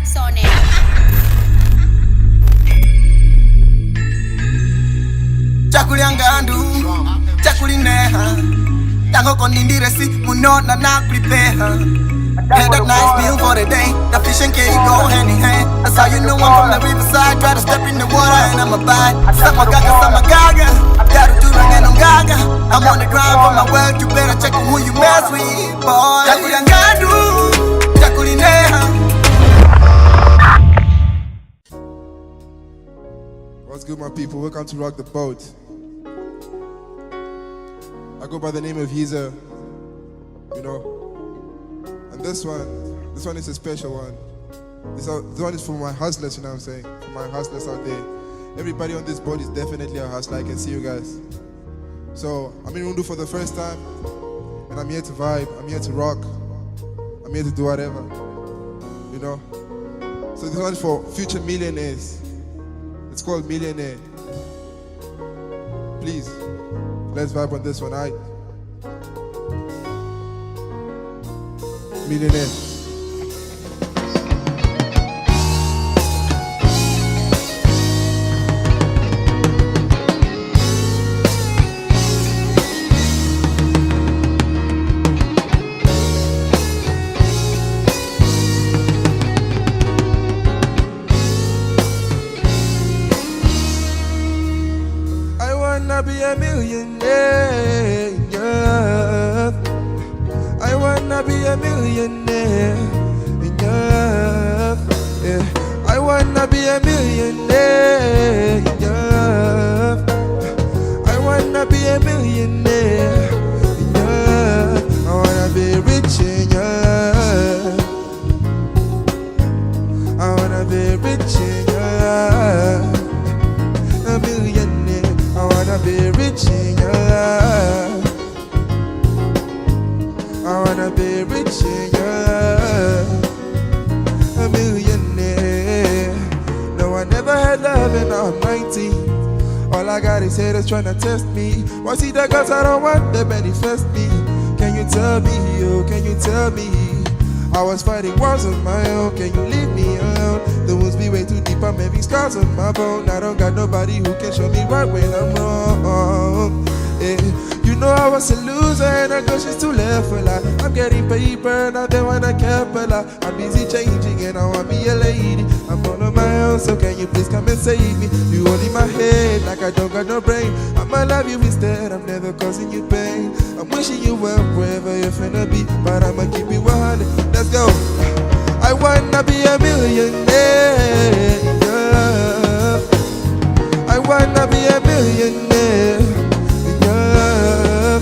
tracks on it. Chakuliangandu, chakulineha. Tango kondindire si munona na prepare. Had that nice meal for the day. The fish and cake go hand in hand. That's how you know I'm from the riverside. Try to step in the water and I'm a bite. Sama gaga. Gotta do the and I'm gaga. I'm on the grind for my work. You better check who you mess with, boy. Chakuliangandu, chakulineha. What's good, my people? Welcome to Rock the Boat. I go by the name of Yeezir, you know. And this one is a special one. This one is for my hustlers, you know what I'm saying? For my hustlers out there. Everybody on this boat is definitely a hustler. I can see you guys. So I'm in Rundu for the first time, and I'm here to vibe. I'm here to rock. I'm here to do whatever, you know. So this one is for future millionaires. It's called Millionaire. Please, let's vibe on this one, alright? Millionaire. I wanna be a millionaire, yeah. I wanna be a millionaire, yeah. I wanna be a millionaire, yeah. I wanna be a millionaire, yeah. I wanna be rich, yeah. I wanna be rich, yeah. A millionaire. I wanna be rich in your love. I wanna be rich in your love. A millionaire. No, I never had love and I'm 19. All I got is haters trying to test me. Why see the girls I don't want, they manifest me. Can you tell me, oh, can you tell me? I was fighting wars on my own, can you leave me alone? The wounds be way too deep, I'm having scars on my bone. I don't got nobody who can show me right when I'm wrong. Yeah. You know I was a loser and I go she's too left for life. I'm getting paper, not the one I kept a lot. I'm busy changing and I want me a lady. I'm on my own, so can you please come and save me? You holding my head like I don't got no brain. I'ma love you instead, I'm never causing you pain. I'm wishing you well wherever you're finna be, but I'ma keep you 100. Let's go. I wanna be a millionaire, yeah. I wanna be a millionaire, yeah.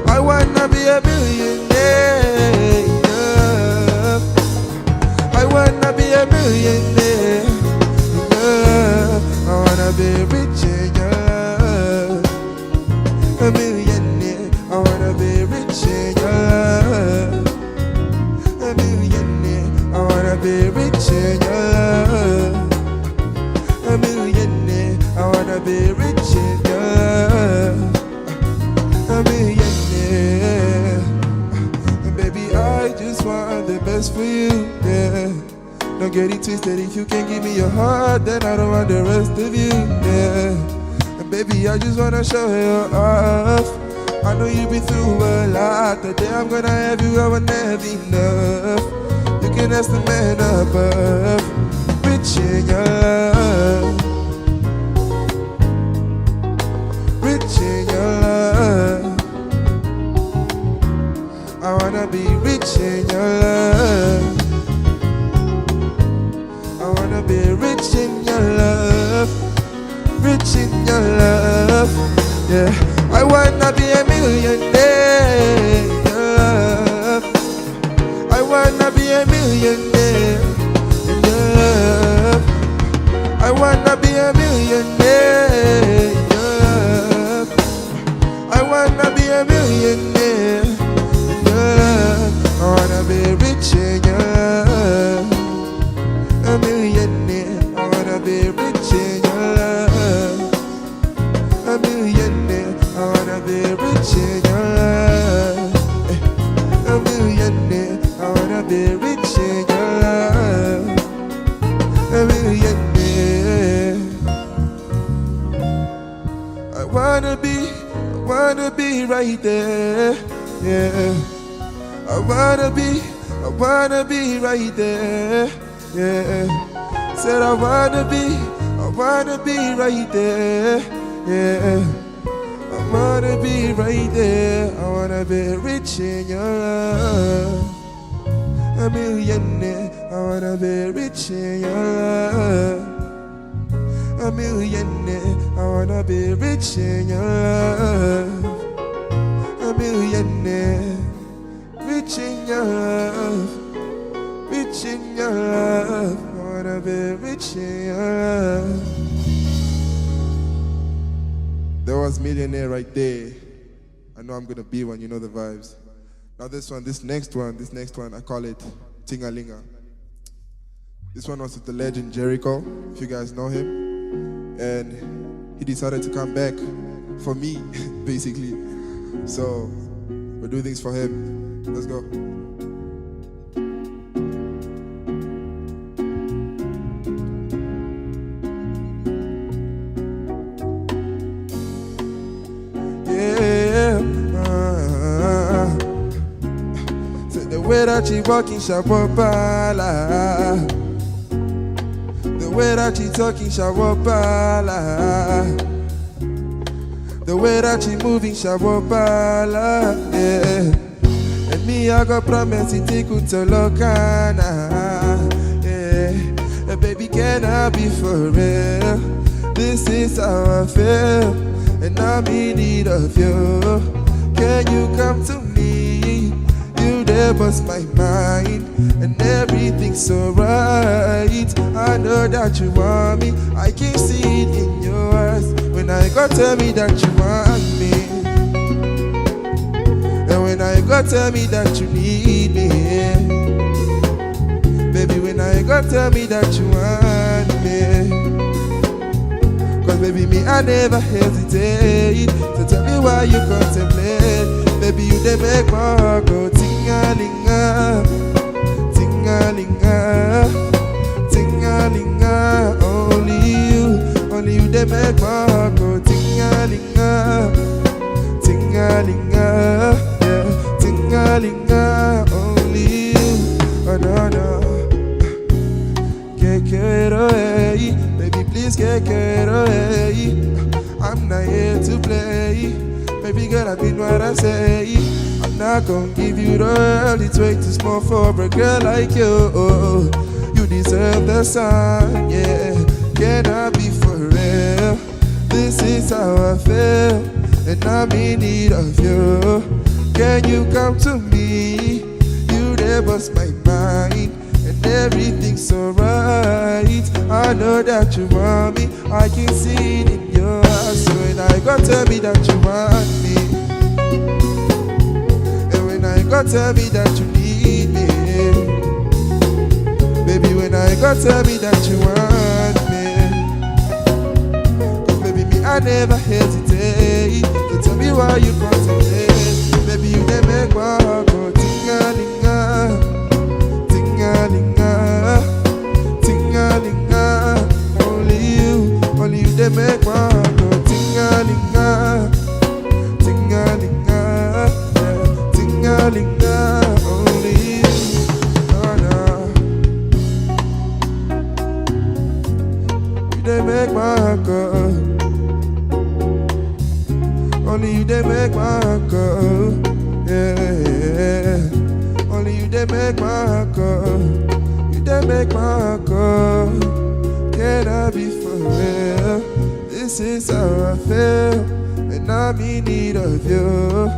I wanna be a millionaire, yeah. I wanna be a millionaire, yeah. I wanna be rich, yeah. A millionaire. I wanna be rich, yeah. A millionaire. I wanna be rich, yeah. A millionaire. I wanna be rich, yeah. A millionaire. And baby, I just want the best for you, yeah. Don't get it twisted, if you can't give me your heart, then I don't want the rest of you, yeah. And baby, I just wanna show you off. I know you've been through a lot. The day I'm gonna have you, I will never enough. You can ask the man above. Rich in your love. Rich in your love. I wanna be rich in your love. I wanna be rich in your love. Rich in your love, yeah. I wanna be a millionaire, yeah. I wanna be a millionaire, yeah. I wanna be a millionaire, yeah. I wanna be a millionaire, yeah. I wanna be rich, yeah. A millionaire. I wanna be rich in your love. A millionaire. I wanna be rich in your love. A millionaire. I wanna be rich in your love. wanna be right there. Yeah. I wanna be right there. Yeah. Said I wanna be right there. Yeah. I wanna be right there. I wanna be rich in your love. A millionaire. I wanna be rich in your love. A millionaire. I wanna be rich in your love. A millionaire. Rich in your love. Rich in your love. I wanna be rich in your love. There was millionaire right there. I know I'm gonna be one, you know the vibes. Now this next one, I call it Tingalinga. This one was with the legend Jericho, if you guys know him. And he decided to come back for me, basically. So we'll do things for him. Let's go. The way that she walking, Shabopala. The way that she talking, Shabopala. The way that she moving, Shabopala. Yeah. And me, I got promise to take you to Lokana. Yeah. And baby, can I be for real? This is how I feel. And I'm in need of you. Can you come to me? You there bust my mind, and everything's so right. I know that you want me, I can see it in your eyes. When I go tell me that you want me, and when I go tell me that you need me, baby, when I go tell me that you want me, cause baby, me, I never hesitate. So tell me why you contemplate. Baby, you dey make my heart go ting-a-ling-a, ting-a-ling-a, ting-a-ling-a. Only you dey make my heart go ting-a-ling-a, ting-a-ling-a, yeah, ting-a-ling-a. Only you, oh no no. Kekero hey, baby please kekero hey. I'm not here to play. Baby girl, I mean what I say. I'm not gonna give you the world, it's way too small for a girl like you. You deserve the sun, yeah. Can I be for real? This is how I feel, and I'm in need of you. Can you come to me? You there bust my mind, and everything's so right. I know that you want me, I can see it in your eyes. So when I go tell me that you want me, and when I go tell me that you need me, baby, when I go tell me that you want me, cause baby, me, I never hesitate. So tell me why you contemplate. Baby, you dey make my heart go ting-a-ling-a, ting-a-ling-a, ting-a-ling-a. Only you dey make my heart go ting-a-ling-a, ting-a-ling-a, yeah, ting-a-ling-a. Only you, oh no. You dey make my heart go. Only you dey make my heart go. Yeah. Only you dey make my heart go. You dey make my heart go. Can I be for real? This is how I feel, and I'm in need of you.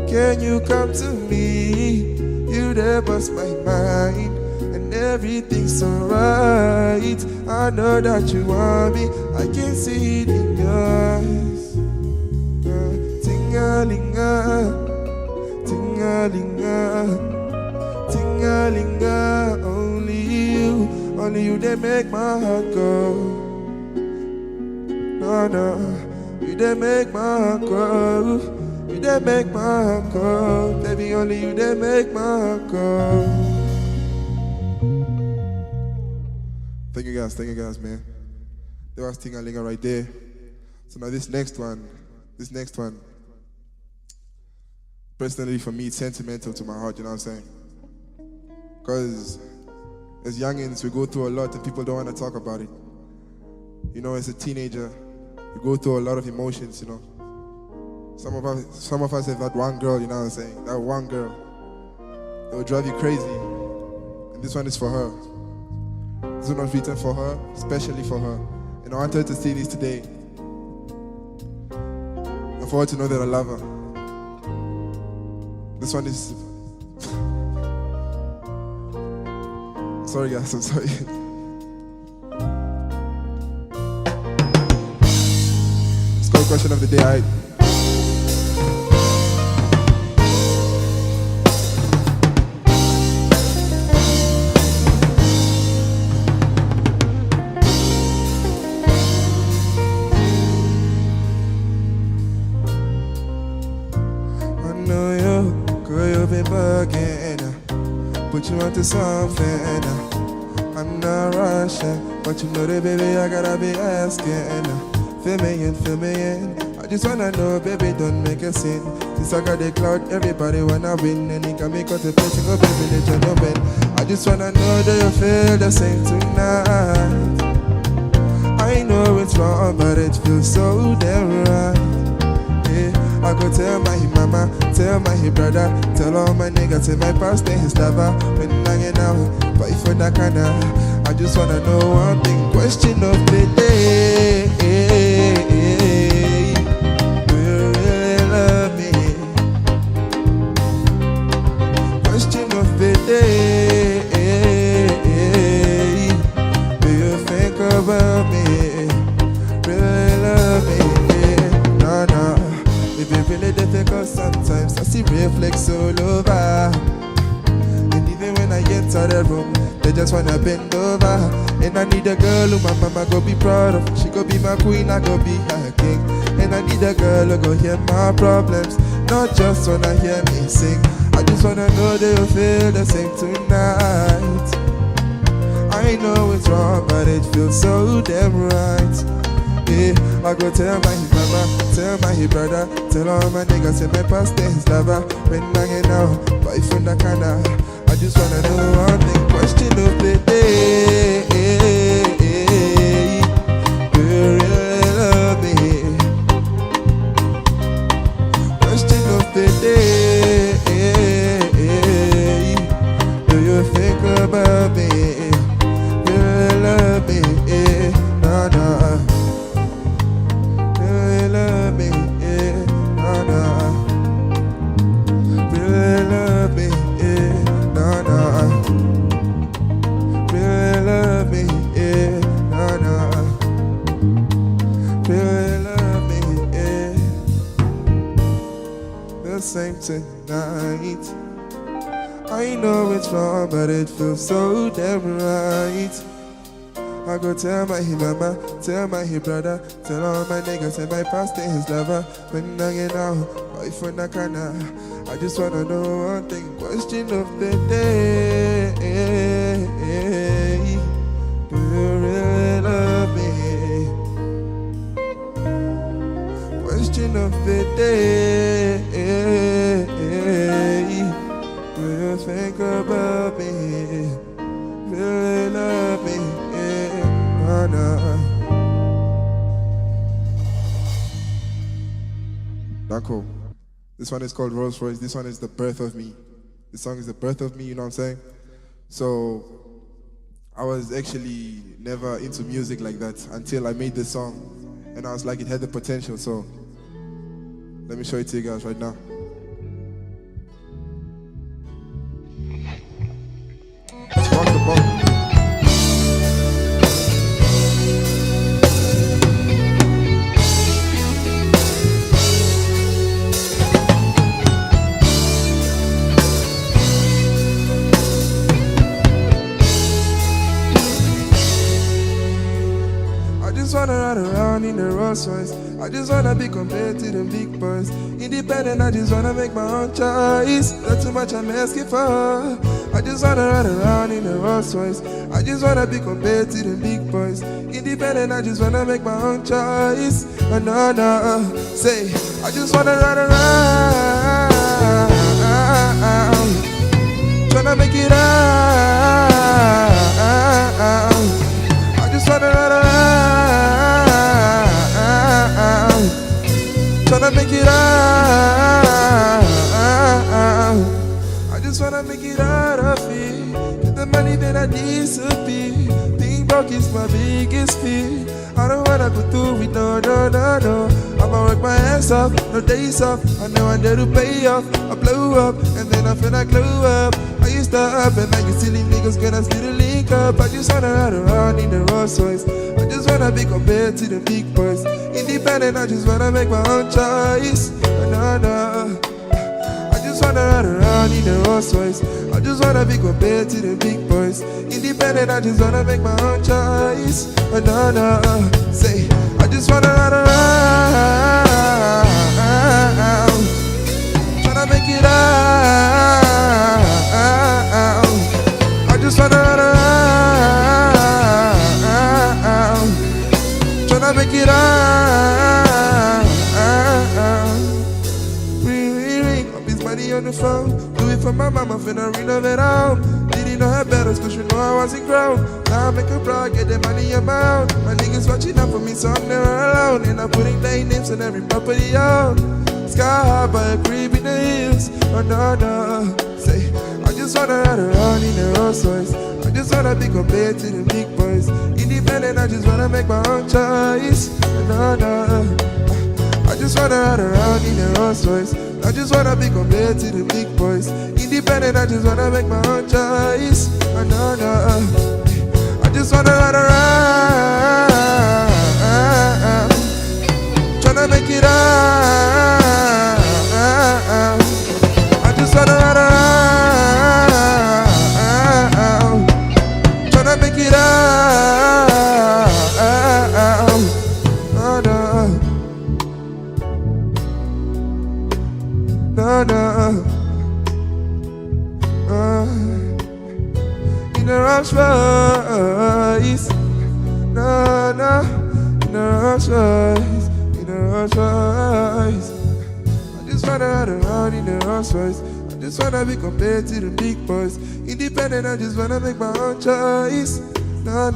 Can you come to me? You there bust my mind, and everything's so right. I know that you want me, I can see it in your eyes. Ting-a-ling-a, ting-a-ling-a, ting-a-ling-a. Only you, they make my heart go. No, no, you they make my heart go. You they make my heart go. Baby, only you they make my heart go. Thank you guys, man. There was Tingalinga right there. So now this next one. personally for me, it's sentimental to my heart, you know what I'm saying? Because as youngins, we go through a lot and people don't want to talk about it. You know, as a teenager, you go through a lot of emotions, you know. Some of us have that one girl, you know what I'm saying? That one girl that will drive you crazy. And this one is for her. This one was written for her, especially for her. And I want her to see this today. And for her to know that I love her. This one is... Sorry guys, I'm sorry. It's called Question of the Day, alright? Put you onto something. I'm not rushing, but you know that, baby, I gotta be asking. Fill me in. I just wanna know, baby, don't make a scene. Since I got the cloud, everybody wanna win. And it got me contemplating, oh baby, let you know, man. I just wanna know that you feel the same tonight. I know it's wrong, but it feels so damn right. I go tell my mama, tell my brother, tell all my niggas, tell my pastor, his lover. When I'm hanging out, but for that kinda, I just wanna know one thing. Question of the day, do you really love me? Question of the day, do you think about me? Really love me? No. It be really difficult sometimes. I see reflex all over. And even when I enter the room, they just wanna bend over. And I need a girl who my mama go be proud of. She go be my queen, I go be her king. And I need a girl who go hear my problems, not just wanna hear me sing. I just wanna know that you feel the same tonight. I know it's wrong, but it feels so damn right. I go tell my mama, tell my brother, tell all my niggas, tell my pastor, his lover. When I'm hanging out, but from the kinda, I just wanna know one thing. Question of the day, do you really love me? Question of the day, do you think about me? Really love me? No. Same tonight. I know it's wrong, but it feels so damn right. I go tell my mama, tell my brother, tell all my niggas, and my pastor, his lover. When I get out, boyfriend, I kinda, I just wanna know one thing. Question of the day, do you really love me? Question of the day, do you think about me? Really love me? Danko. This one is called Rolls Royce. This one is The Birth of Me. This song is The Birth of Me, you know what I'm saying? So I was actually never into music like that until I made this song. And I was like, it had the potential, so let me show it to you guys right now. Let's rock the boat. I just wanna ride around in the Rolls Royce. I just wanna be compared to the big boys. Independent, I just wanna make my own choice. Not too much I'm asking for. I just wanna ride around in the Rolls Royce. I just wanna be compared to the big boys. Independent, I just wanna make my own choice. No, say, I just wanna ride around. tryna make it out. I just wanna run around, tryna make it out. I just wanna make it out of here. Get the money that I disappear. Being broke is my biggest fear. I don't wanna go through it, no. I'ma work my ass off, no days off. I know I'm there to pay off. I blow up, and then I feel like glow up. I used to up, and now you silly niggas gonna still link up. I just wanna ride around in the Rolls Royce. I just wanna be compared to the big boys. Independent, I just wanna make my own choice. No. I just wanna ride around in the Rolls Royce. I just wanna be compared to the big boys. Independent, I just wanna make my own choice. No. Say, I just wanna ride around, tryna make it out. I just wanna ride around, tryna make it out. Ring, up his money on the phone. Do it for my mama, finna renovate home. Didn't know her better, cause you know I wasn't grown. Now I make a proud, get the money amount. My niggas watching out for me, so I'm never alone. And I'm putting their names on every property owned. Sky high by a creep in the hills. No. Say, I just wanna ride around in the Rolls Royce. I just wanna be compared to the big boys. Independent, I just wanna make my own choice. No. I just wanna ride around in the Rolls Royce. I just wanna be compared to the big boys. Independent, I just wanna make my own choice. No. I just wanna ride around, tryna make it out. I just wanna ride around, tryna make it out. No. In the Rolls Royce. No. In the Rolls Royce. In the Rolls Royce. I just wanna ride around in the Rolls Royce. I just wanna be compared to the big boys. Independent, I just wanna make my own choice. No.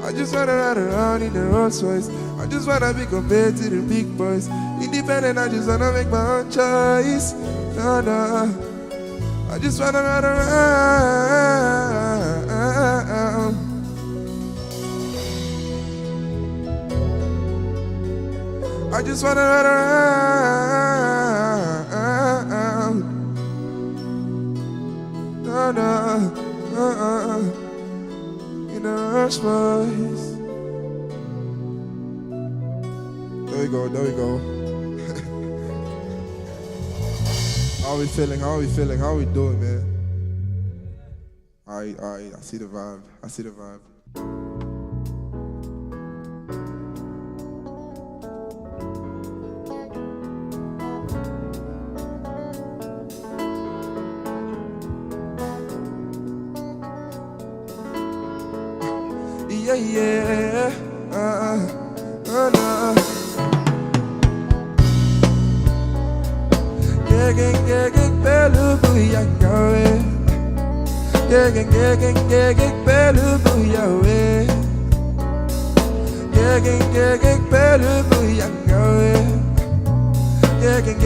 I just wanna ride around in the Rolls Royce. I just wanna be compared to the big boys. Independent, I just wanna make my own choice. No. I just wanna ride around. I just wanna ride around. No. In the Rolls Royce. There we go. How we feeling? How we doing, man? Alright, I see the vibe. Yeah. No. Gang, pelu buyangawe. Gang, pelu buyangawe. Gang, pelu buyangawe. Gang,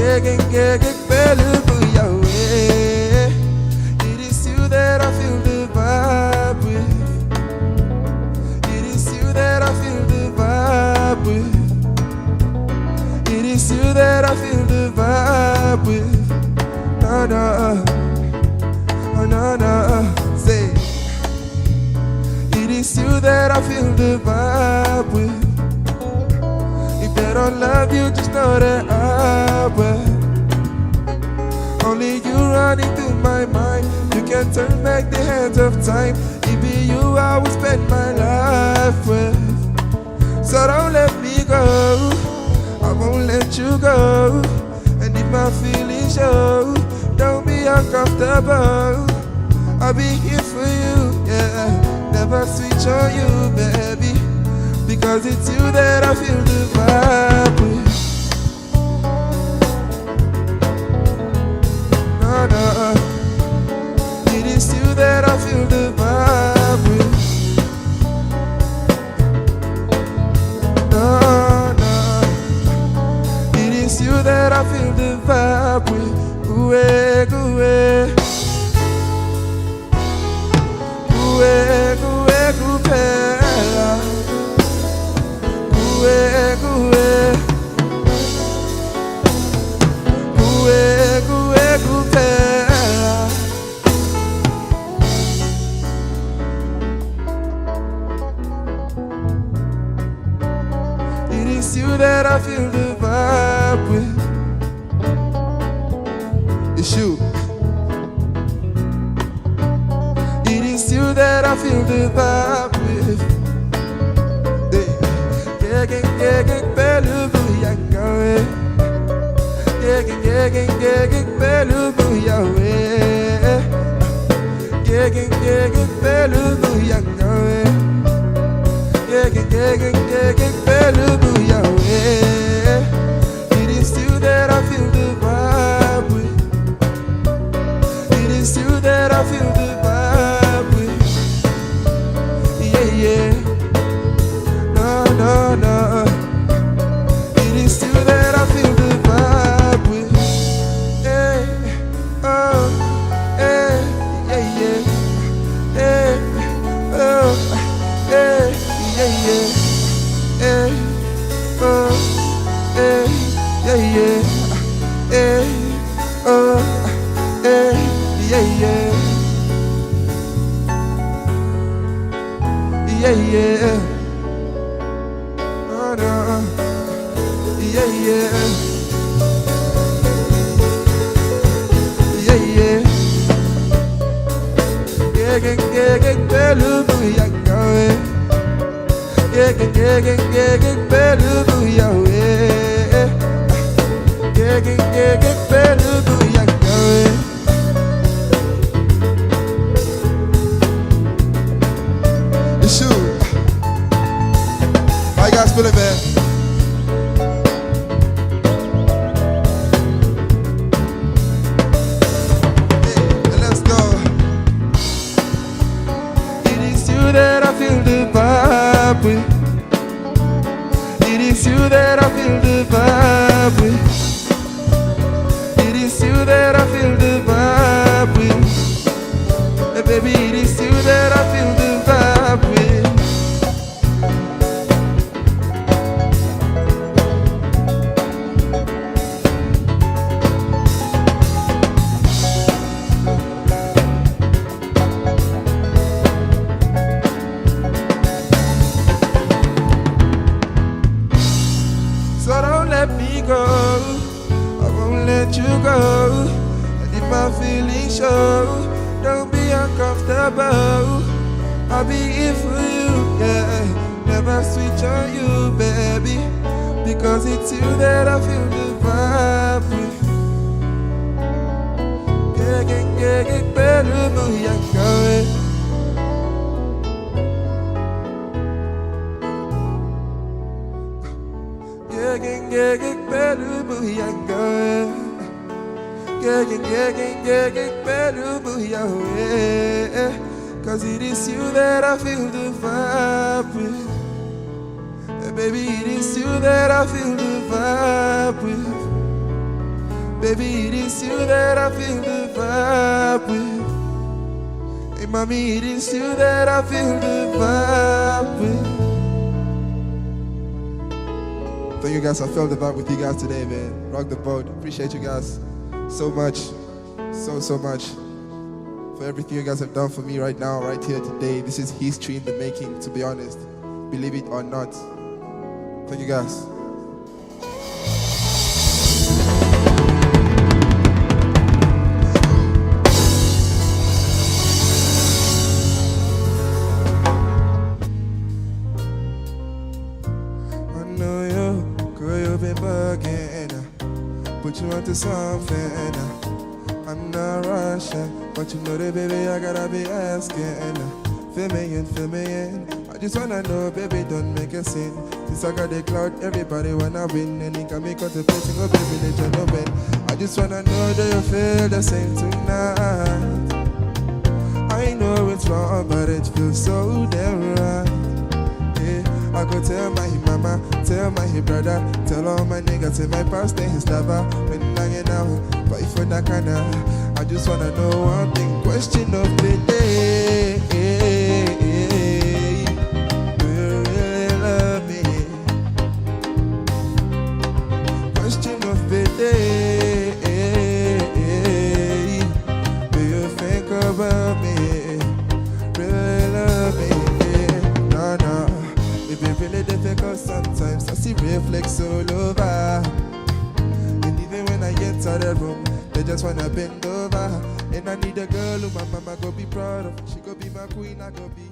pelu buyangawe. It is you that I feel the vibe with. It is you that I feel the vibe with. It is you that I feel the vibe with. No. Say, it is you that I feel the vibe with. If they don't love you, just know that I will. Only you running through my mind. You can turn back the hands of time. It be you I will spend my life with. So don't let me go, I won't let you go. And if my feelings show, don't be uncomfortable. I'll be here for you, yeah. Never switch on you, baby. Because it's you that I feel the vibe with. No. kupela. Kuwe, kuwe. Kuwe, kuwe, kupela. It is you that I feel the vibe with. It's you. It is you that I feel the vibe with. Pelu buyangawe. Pelu buyawe. Pelu buyangawe. Pelu buyawe. It is you that I feel the vibe with. It is you that I feel the vibe with. Yeah, yeah. No, no, no. It is you that I feel the vibe with. Hey, oh, hey, yeah, yeah. Hey, oh, hey, yeah, yeah. Hey, oh, hey, yeah, yeah. Hey, oh, hey, yeah, yeah. Yeah, yeah. Oh, no. Yeah, yeah. Yeah, yeah. Pelu buyangawe. Pelu buyawe. Pelu buyangawe. It's you. How you guys feeling, man? Hey, let's go. It is you that I feel the vibe with. It is you that I feel the vibe with. It is you that I feel the vibe with. Hey, baby, it is you that I feel the vibe with. So don't let me go, I won't let you go. And if my feelings show, don't be uncomfortable. I'll be here for you, yeah. Never switch on you, baby, because it's you that I feel the vibe with. Pelu buyangawe. Pelu buyangawe. Pelu buyawe. Cause it is you that I feel the vibe with. Baby, it is you that I feel the vibe with. Baby, it is you that I feel the vibe with. Hey, mommy, it is you that I feel the vibe with. Thank you guys. I felt the vibe with you guys today, man. Rock the boat. Appreciate you guys so much. So much. For everything you guys have done for me right now, right here today. This is history in the making, to be honest. Believe it or not. Thank you guys. I know you, girl, you've been bugging. Put you onto something. I'm not rushing, but you know that, baby, I gotta be asking. Fill me in. I just wanna know, baby, don't make a scene. Since I got the cloud, everybody wanna win. And it can make contemplating, oh baby, let you know when. I just wanna know, do you feel the same tonight? I know it's wrong, but it feels so damn right. Yeah, I go tell my mama, tell my brother, tell all my niggas, tell my pastor, his lover. When I get out, but if you're not kinda, I just wanna know one thing, question of the day. sometimes I see red flags all over. And even when I enter the room, they just wanna bend over. And I need a girl who my mama go be proud of. She go be my queen, I go be